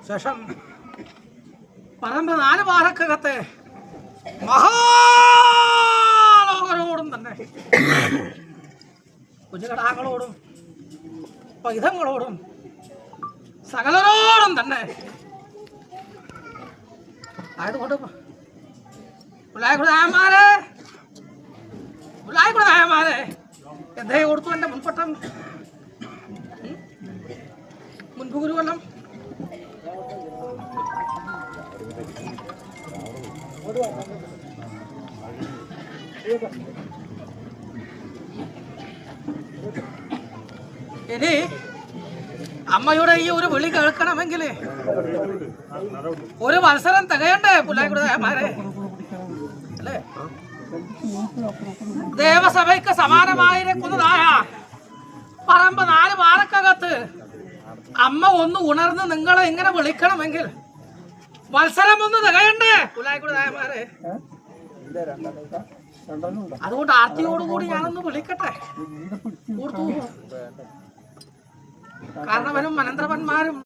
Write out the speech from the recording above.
ശേഷം പറമ്പ് 4 പാറക്കകത്തെ മഹാലോകരോടും തന്നെ കുഞ്ഞുകടാങ്ങളോടും പൈതങ്ങളോടും സകലരോടും തന്നെ ആയതുകൊണ്ട് നായന്മാരെ എന്തേ കൊടുത്തു എൻ്റെ മുൻപട്ടം മുൻപ് ഗുരുവല്ലം ഇനി അമ്മയുടെ ഈ ഒരു വിളി കേൾക്കണമെങ്കിൽ ഒരു മത്സരം തികയണ്ടേ പുല്ലായിക്കുടമാരെ അല്ലേ? ദേവസഭയ്ക്ക് സമാനമായിരിക്കുന്നതായ പറമ്പ് 4 പാറക്കകത്ത് അമ്മ ഒന്ന് ഉണർന്ന് നിങ്ങളെ ഇങ്ങനെ വിളിക്കണമെങ്കിൽ മത്സരം ഒന്ന് തികയണ്ടേ പുല്ലായിക്കുടമാരെ? അതുകൊണ്ട് ആർത്തിയോടുകൂടി ഞാനൊന്ന് വിളിക്കട്ടെ. കാരണവനും അനന്തരവന്മാരും